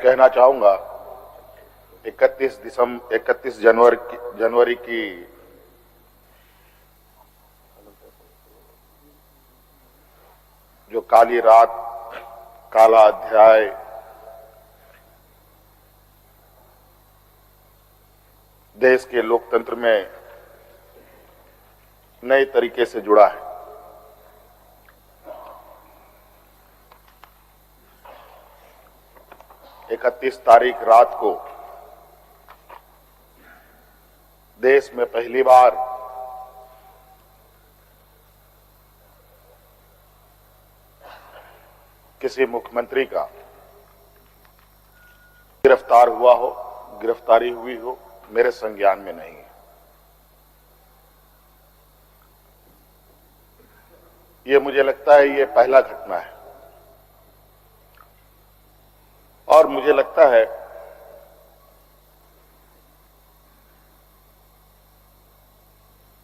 कहना चाहूंगा 31 जनवरी की जो काली रात, काला अध्याय देश के लोकतंत्र में नए तरीके से जुड़ा है। इकतीस तारीख रात को देश में पहली बार किसी मुख्यमंत्री का गिरफ्तारी हुई हो, मेरे संज्ञान में नहीं है। ये मुझे लगता है ये पहला घटना है और मुझे लगता है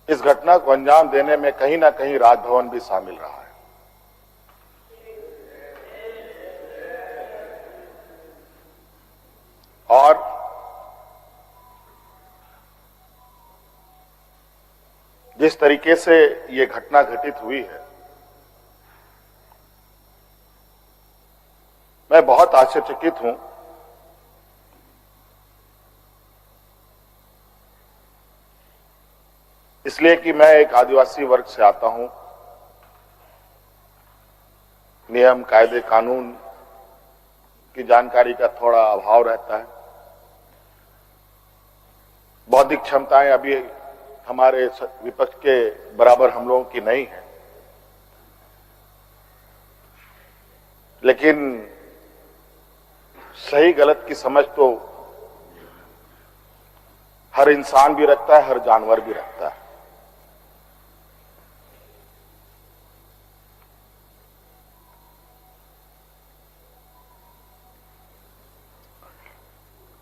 इस घटना को अंजाम देने में कहीं ना कहीं राजभवन भी शामिल रहा है। और जिस तरीके से ये घटना घटित हुई है, मैं बहुत आश्चर्यचकित हूं। इसलिए कि मैं एक आदिवासी वर्ग से आता हूं। नियम, कायदे, कानून की जानकारी का थोड़ा अभाव रहता है। बौद्धिक क्षमताएं अभी हमारे विपक्ष के बराबर हम लोगों की नहीं है, लेकिन सही गलत की समझ तो हर इंसान भी रखता है, हर जानवर भी रखता है।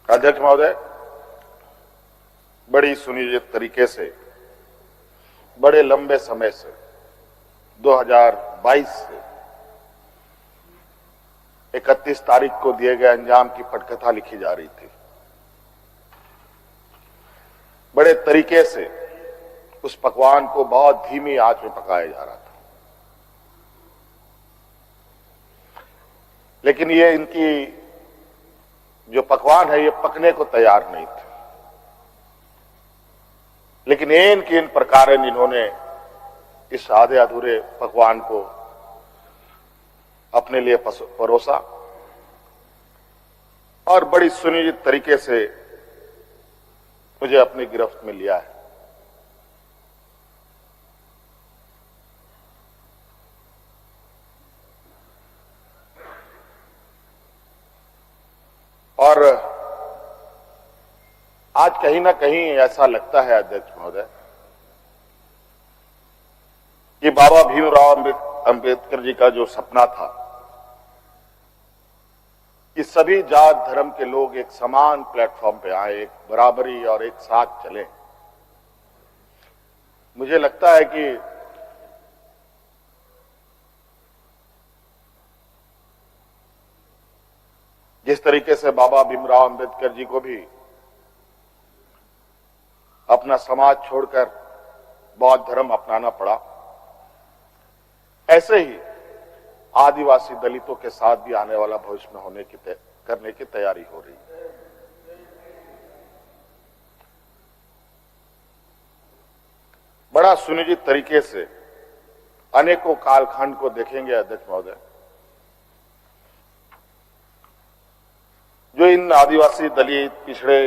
अध्यक्ष महोदय, बड़ी सुनियोजित तरीके से, बड़े लंबे समय से 2022 से 31 तारीख को दिए गए अंजाम की पटकथा लिखी जा रही थी। बड़े तरीके से उस पकवान को बहुत धीमी आंच में पकाया जा रहा था, लेकिन ये इनकी जो पकवान है ये पकने को तैयार नहीं थे। लेकिन इन प्रकार इन्होंने इस आधे अधूरे पकवान को अपने लिए परोसा और बड़ी सुनियोजित तरीके से मुझे अपनी गिरफ्त में लिया है। और आज कहीं ना कहीं ऐसा लगता है अध्यक्ष महोदय कि बाबा भीमराव अंबेडकर जी का जो सपना था कि सभी जात धर्म के लोग एक समान प्लेटफॉर्म पे आए, एक बराबरी और एक साथ चले, मुझे लगता है कि जिस तरीके से बाबा भीमराव अंबेडकर जी को भी अपना समाज छोड़कर बौद्ध धर्म अपनाना पड़ा, ऐसे ही आदिवासी दलितों के साथ भी आने वाला भविष्य में करने की तैयारी हो रही है। बड़ा सुनियोजित तरीके से अनेकों कालखंड को देखेंगे अध्यक्ष महोदय, जो इन आदिवासी दलित पिछड़े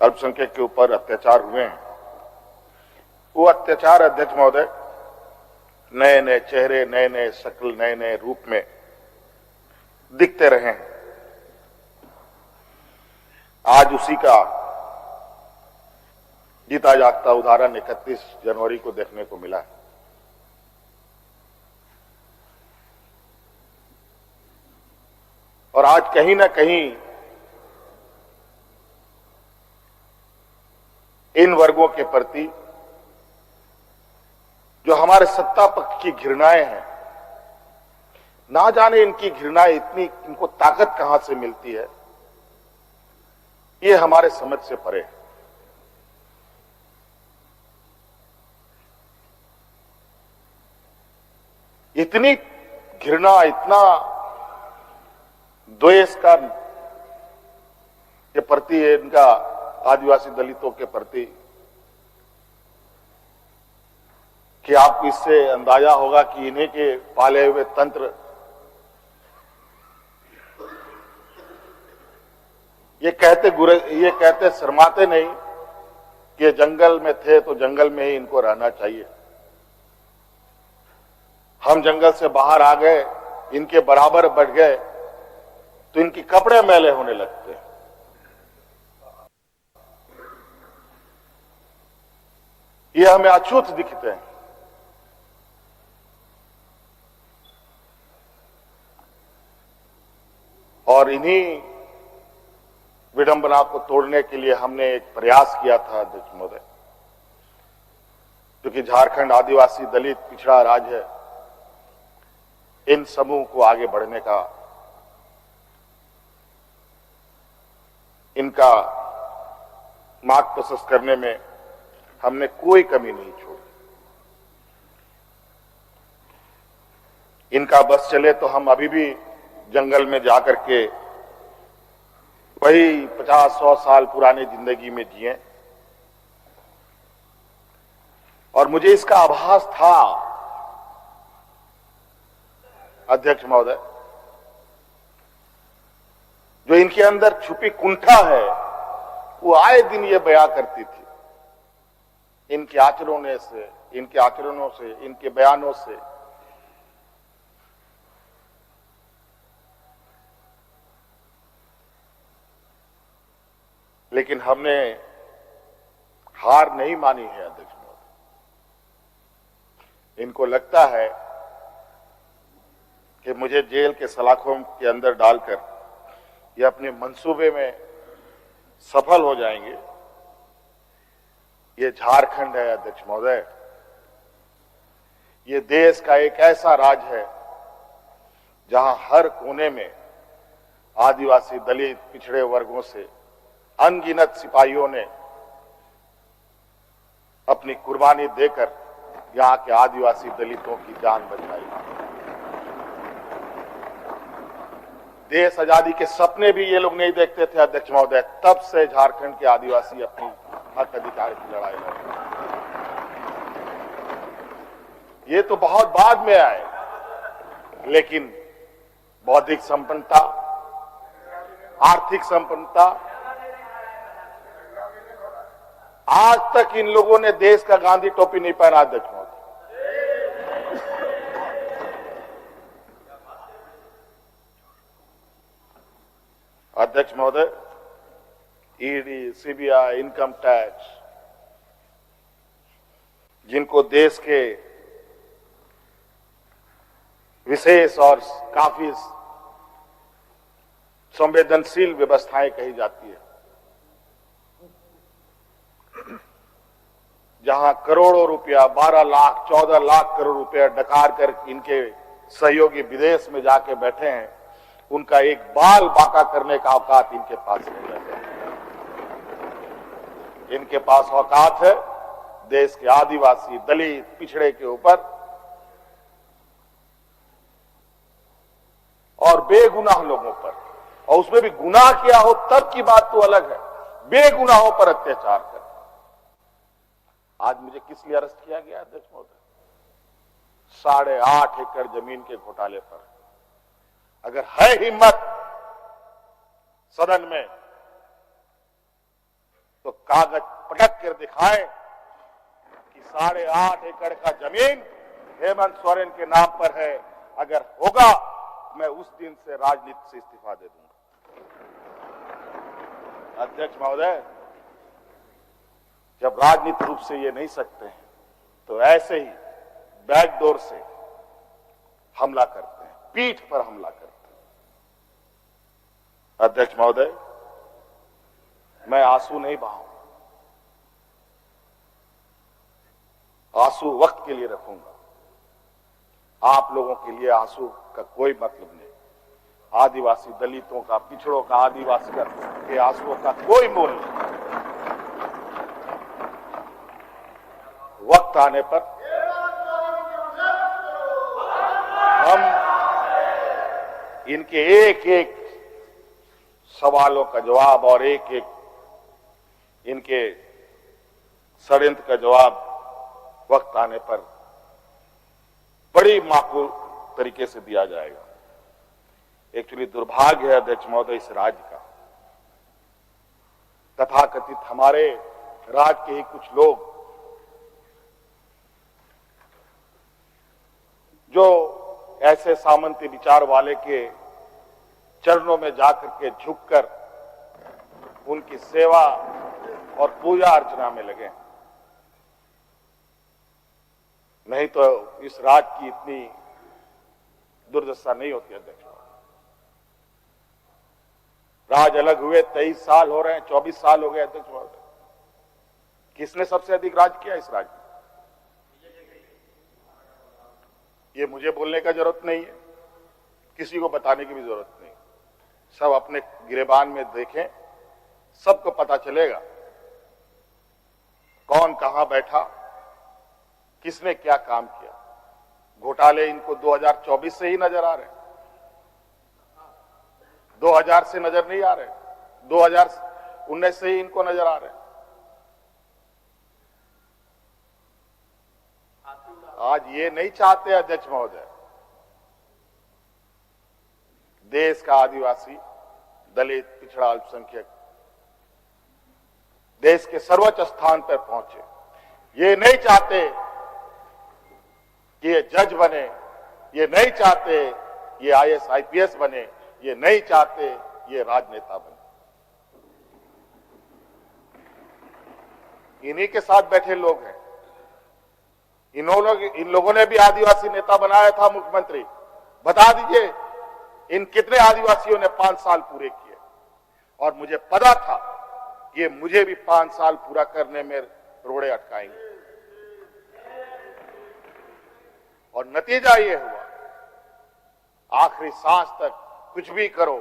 अल्पसंख्यक के ऊपर अत्याचार हुए हैं, वो अत्याचार अध्यक्ष महोदय नए नए चेहरे, नए नए शक्ल, नए नए रूप में दिखते रहे हैं। आज उसी का जीता जागता उदाहरण 31 जनवरी को देखने को मिला है। और आज कहीं ना कहीं इन वर्गों के प्रति जो हमारे सत्ता पक्ष की घृणाएं हैं, ना जाने इनकी घृणा इतनी, इनको ताकत कहां से मिलती है, ये हमारे समझ से परे है। इतनी घृणा, इतना द्वेष का के प्रति इनका आदिवासी दलितों के प्रति कि आपको इससे अंदाजा होगा कि इन्हीं के पाले हुए तंत्र ये कहते शर्माते नहीं कि जंगल में थे तो जंगल में ही इनको रहना चाहिए। हम जंगल से बाहर आ गए, इनके बराबर बढ़ गए तो इनके कपड़े मैले होने लगते हैं। ये हमें अछूत दिखते हैं। और इन्हीं विडंबना को तोड़ने के लिए हमने एक प्रयास किया था अध्यक्ष महोदय, क्योंकि झारखंड आदिवासी दलित पिछड़ा राज्य है, इन समूह को आगे बढ़ने का, इनका मार्ग प्रशस्त करने में हमने कोई कमी नहीं छोड़ी। इनका बस चले तो हम अभी भी जंगल में जाकर के वही 50-100 साल पुरानी जिंदगी में जिए। और मुझे इसका आभास था अध्यक्ष महोदय, जो इनके अंदर छुपी कुंठा है वो आए दिन ये बयां करती थी, इनके आचरणों से, इनके बयानों से। लेकिन हमने हार नहीं मानी है अध्यक्ष महोदय। इनको लगता है कि मुझे जेल के सलाखों के अंदर डालकर ये अपने मंसूबे में सफल हो जाएंगे। ये झारखंड है अध्यक्ष महोदय, ये देश का एक ऐसा राज्य है जहां हर कोने में आदिवासी दलित पिछड़े वर्गों से अनगिनत सिपाहियों ने अपनी कुर्बानी देकर यहां के आदिवासी दलितों की जान बचाई। देश आजादी के सपने भी ये लोग नहीं देखते थे अध्यक्ष महोदय, तब से झारखंड के आदिवासी अपनी हक अधिकार की लड़ाई लड़ रहे। ये तो बहुत बाद में आए, लेकिन बौद्धिक संपन्नता, आर्थिक संपन्नता, आज तक इन लोगों ने देश का गांधी टोपी नहीं पहना अध्यक्ष महोदय। अध्यक्ष महोदय, ईडी, सीबीआई, इनकम टैक्स, जिनको देश के विशेष और काफी संवेदनशील व्यवस्थाएं कही जाती है, जहां करोड़ों रुपया, 12 लाख 14 लाख करोड़ रुपया डकार कर इनके सहयोगी विदेश में जाके बैठे हैं, उनका एक बाल बांका करने का औकात इनके पास नहीं है। इनके पास औकात है देश के आदिवासी दलित पिछड़े के ऊपर, और बेगुनाह लोगों पर, और उसमें भी गुनाह किया हो तब की बात तो अलग है, बेगुनाहों पर अत्याचार कर। आज मुझे किस लिए अरेस्ट किया गया अध्यक्ष महोदय? 8.5 एकड़ जमीन के घोटाले पर। अगर है हिम्मत सदन में तो कागज पटक कर दिखाएं कि 8.5 एकड़ का जमीन हेमंत सोरेन के नाम पर है। अगर होगा मैं उस दिन से राजनीति से इस्तीफा दे दूंगा। अध्यक्ष महोदय, जब राजनीतिक रूप से ये नहीं सकते हैं तो ऐसे ही बैकडोर से हमला करते हैं, पीठ पर हमला करते हैं। अध्यक्ष महोदय, मैं आंसू नहीं बहाऊंगा, आंसू वक्त के लिए रखूंगा। आप लोगों के लिए आंसू का कोई मतलब नहीं। आदिवासी दलितों का, पिछड़ों का, आदिवासी के आंसुओं का कोई मोल नहीं। वक्त आने पर हम इनके एक एक सवालों का जवाब और एक एक इनके षड्यंत्र का जवाब वक्त आने पर बड़ी माकूल तरीके से दिया जाएगा। एक्चुअली दुर्भाग्य है अध्यक्ष महोदय इस राज्य का, तथाकथित हमारे राज्य के ही कुछ लोग जो ऐसे सामंती विचार वाले के चरणों में जाकर के झुककर उनकी सेवा और पूजा अर्चना में लगे, नहीं तो इस राज्य की इतनी दुर्दशा नहीं होती अध्यक्ष। राज अलग हुए 23 साल हो रहे हैं, 24 साल हो गए अध्यक्ष महोदय। किसने सबसे अधिक राज किया इस राज्य में? ये मुझे बोलने का जरूरत नहीं है, किसी को बताने की भी जरूरत नहीं। सब अपने गिरेबान में देखें, सबको पता चलेगा कौन कहां बैठा, किसने क्या काम किया। घोटाले इनको 2024 से ही नजर आ रहे हैं, 2000 से नजर नहीं आ रहे, 2019 से ही इनको नजर आ रहे हैं। आज ये नहीं चाहते अध्यक्ष महोदय देश का आदिवासी, दलित, पिछड़ा, अल्पसंख्यक देश के सर्वोच्च स्थान पर पहुंचे। ये नहीं चाहते कि ये जज बने, ये नहीं चाहते ये आईएएस आईपीएस बने, ये नहीं चाहते ये राजनेता बने। इन्हीं के साथ बैठे लोग हैं। इन लोगों ने भी आदिवासी नेता बनाया था मुख्यमंत्री। बता दीजिए इन कितने आदिवासियों ने 5 साल पूरे किए। और मुझे पता था कि मुझे भी 5 साल पूरा करने में रोड़े अटकाएंगे, और नतीजा ये हुआ आखिरी सांस तक कुछ भी करो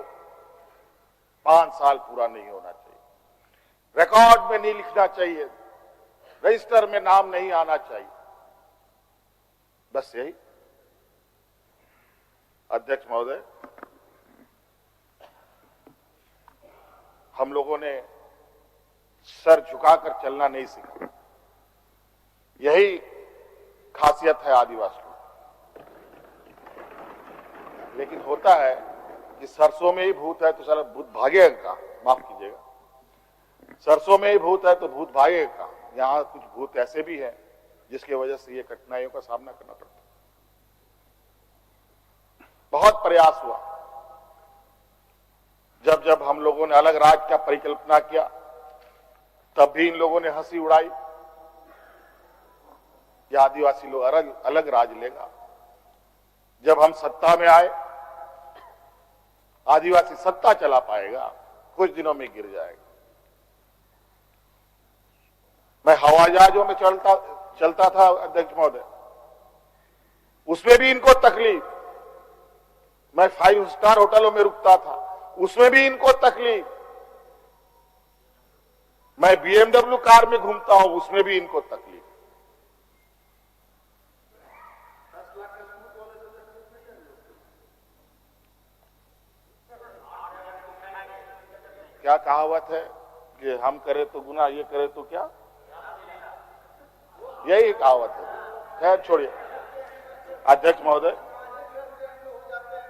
5 साल पूरा नहीं होना चाहिए, रिकॉर्ड में नहीं लिखना चाहिए, रजिस्टर में नाम नहीं आना चाहिए। बस यही अध्यक्ष महोदय, हम लोगों ने सर झुकाकर चलना नहीं सीखा। यही खासियत है आदिवासियों। लेकिन होता है कि सरसों में ही भूत है तो सारा भूत भागेगा का, माफ कीजिएगा, सरसों में ही भूत है तो भूत भागेगा का। यहां कुछ भूत ऐसे भी हैं जिसकी वजह से ये कठिनाइयों का सामना करना पड़ता है। बहुत प्रयास हुआ, जब जब हम लोगों ने अलग राज्य का परिकल्पना किया तब भी इन लोगों ने हंसी उड़ाई कि आदिवासी लोग अलग राज लेगा। जब हम सत्ता में आए, आदिवासी सत्ता चला पाएगा, कुछ दिनों में गिर जाएगा। मैं हवाई जहाजों में चलता था अध्यक्ष महोदय, उसमें भी इनको तकलीफ। मैं 5 स्टार होटलों में रुकता था, उसमें भी इनको तकलीफ। मैं BMW कार में घूमता हूं, उसमें भी इनको तकलीफ। क्या कहावत है कि हम करें तो गुनाह, ये करें तो क्या, यही कहावत है। खैर छोड़िए अध्यक्ष महोदय,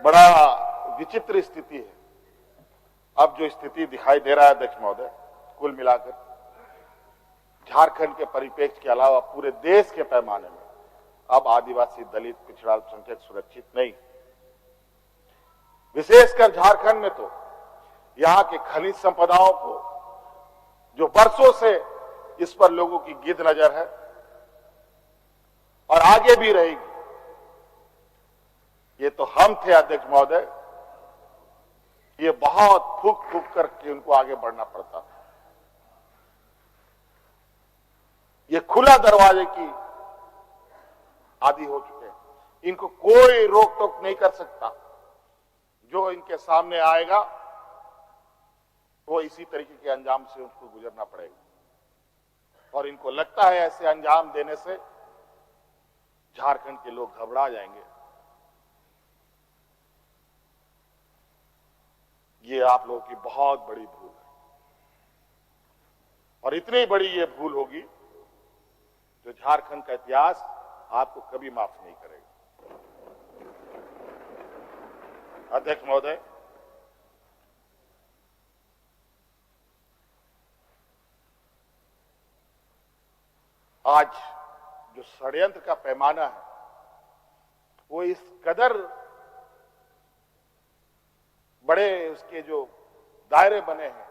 बड़ा विचित्र स्थिति है अब जो स्थिति दिखाई दे रहा है अध्यक्ष महोदय। कुल मिलाकर झारखंड के परिप्रेक्ष्य के अलावा पूरे देश के पैमाने में अब आदिवासी, दलित, पिछड़ा, अल्पसंख्यक सुरक्षित नहीं। विशेषकर झारखंड में तो यहां के खनिज संपदाओं को, जो वर्षों से इस पर लोगों की गिद्ध नजर है और आगे भी रहेगी। ये तो हम थे अध्यक्ष महोदय, ये बहुत फूक फूक करके उनको आगे बढ़ना पड़ता था। ये खुला दरवाजे की आदि हो चुके हैं। इनको कोई रोक टोक नहीं कर सकता। जो इनके सामने आएगा वो इसी तरीके के अंजाम से उसको गुजरना पड़ेगा। और इनको लगता है ऐसे अंजाम देने से झारखंड के लोग घबरा जाएंगे। ये आप लोगों की बहुत बड़ी भूल है, और इतनी बड़ी ये भूल होगी जो झारखंड का इतिहास आपको कभी माफ नहीं करेगा। अध्यक्ष महोदय, आज जो षड्यंत्र का पैमाना है वो इस कदर बड़े उसके जो दायरे बने हैं,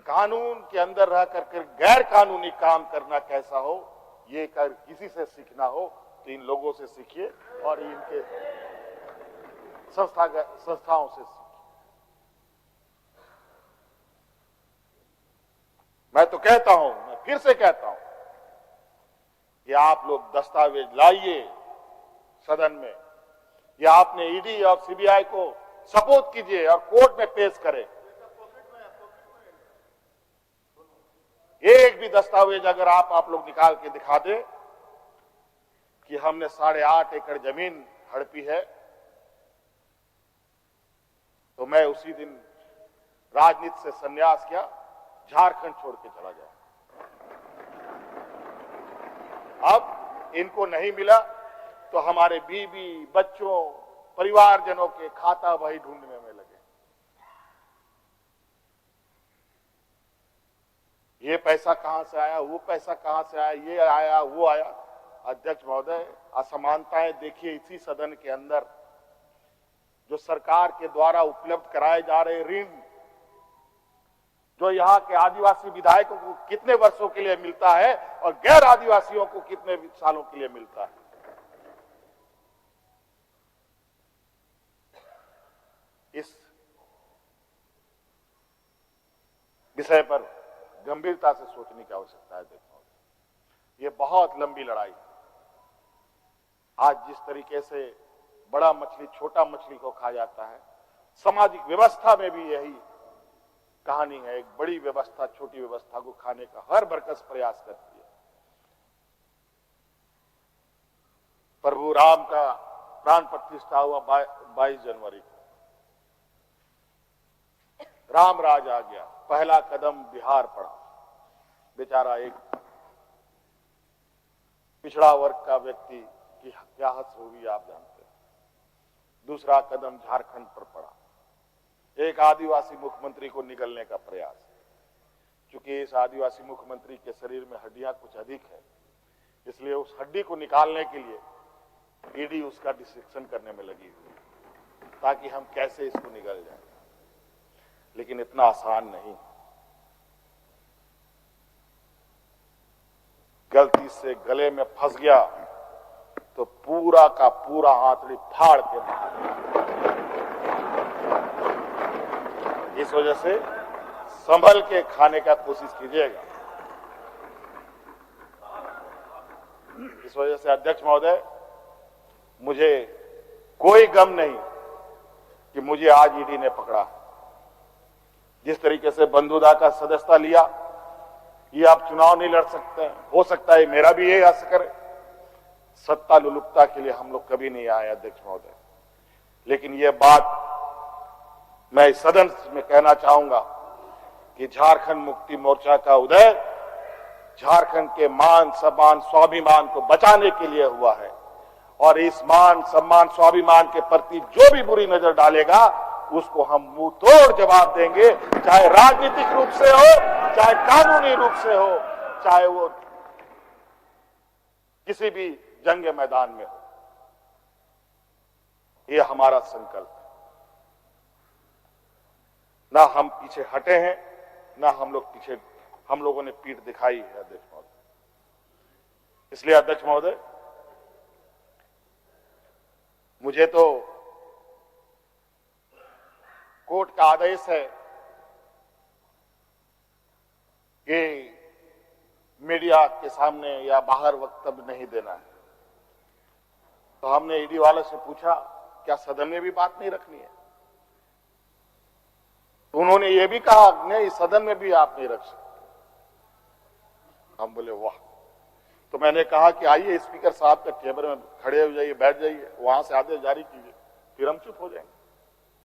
कानून के अंदर रह करके गैर कानूनी काम करना कैसा हो, ये कर किसी से सीखना हो तो इन लोगों से सीखिए और इनके संस्थाओं से सीखिए। मैं तो कहता हूं, मैं फिर से कहता हूं कि आप लोग दस्तावेज लाइए सदन में, या आपने ईडी और सीबीआई को सपोर्ट कीजिए और कोर्ट में पेश करें। एक भी दस्तावेज अगर आप लोग निकाल के दिखा दे कि हमने 8.5 एकड़ जमीन हड़पी है, तो मैं उसी दिन राजनीति से संन्यास किया, झारखंड छोड़ के चला जाऊं। अब इनको नहीं मिला तो हमारे बीवी बच्चों परिवारजनों के खाता वही ढूंढने में लगे। ये पैसा कहां से आया, वो पैसा कहां से आया, ये आया वो आया। अध्यक्ष महोदय, असमानताएं देखिए इसी सदन के अंदर। जो सरकार के द्वारा उपलब्ध कराए जा रहे ऋण, जो यहाँ के आदिवासी विधायकों को कितने वर्षों के लिए मिलता है और गैर आदिवासियों को कितने सालों के लिए मिलता है। इस विषय पर गंभीरता से सोचने की आवश्यकता है। देखो, ये बहुत लंबी लड़ाई है। आज जिस तरीके से बड़ा मछली छोटा मछली को खा जाता है, सामाजिक व्यवस्था में भी यही कहानी है। एक बड़ी व्यवस्था छोटी व्यवस्था को खाने का हर बरकस प्रयास करती है। प्रभु राम का प्राण प्रतिष्ठा हुआ 22 जनवरी को। राम राज आ गया, पहला कदम बिहार पड़ा। बेचारा एक पिछड़ा वर्ग का व्यक्ति की क्या हद होगी आप जानते हैं। दूसरा कदम झारखंड पर पड़ा, एक आदिवासी मुख्यमंत्री को निगलने का प्रयास। क्योंकि इस आदिवासी मुख्यमंत्री के शरीर में हड्डियां कुछ अधिक है, इसलिए उस हड्डी को निकालने के लिए ईडी उसका डिसेक्शन करने में लगी हुई, ताकि हम कैसे इसको निगल जाए। लेकिन इतना आसान नहीं। गलती से गले में फंस गया तो पूरा का पूरा आंतड़ी फाड़ के बाहर। इस वजह से संभल के खाने का कोशिश कीजिएगा। इस वजह से अध्यक्ष महोदय, मुझे कोई गम नहीं कि मुझे आज ईडी ने पकड़ा। जिस तरीके से बंधुदा का सदस्यता लिया, ये आप चुनाव नहीं लड़ सकते हैं, हो सकता है मेरा भी यही असर है। सत्ता लुलुपता के लिए हम लोग कभी नहीं आए अध्यक्ष महोदय। लेकिन ये बात मैं इस सदन में कहना चाहूंगा कि झारखंड मुक्ति मोर्चा का उदय झारखंड के मान सम्मान स्वाभिमान को बचाने के लिए हुआ है। और इस मान सम्मान स्वाभिमान के प्रति जो भी बुरी नजर डालेगा उसको हम मुंह तोड़ जवाब देंगे, चाहे राजनीतिक रूप से हो, चाहे कानूनी रूप से हो, चाहे वो किसी भी जंग मैदान में हो। ये हमारा संकल्प है। ना हम पीछे हटे हैं, ना हम लोगों ने पीठ दिखाई है अध्यक्ष महोदय। इसलिए अध्यक्ष महोदय, मुझे तो कोर्ट का आदेश है कि मीडिया के सामने या बाहर वक्तव्य नहीं देना है। तो हमने ईडी वाले से पूछा क्या सदन में भी बात नहीं रखनी है? तो उन्होंने ये भी कहा नहीं, सदन में भी आप नहीं रख सकते। हम बोले वाह। तो मैंने कहा कि आइए स्पीकर साहब के टेबल में खड़े हो जाइए, बैठ जाइए, वहां से आदेश जारी कीजिए, फिर हम चुप हो जाएंगे।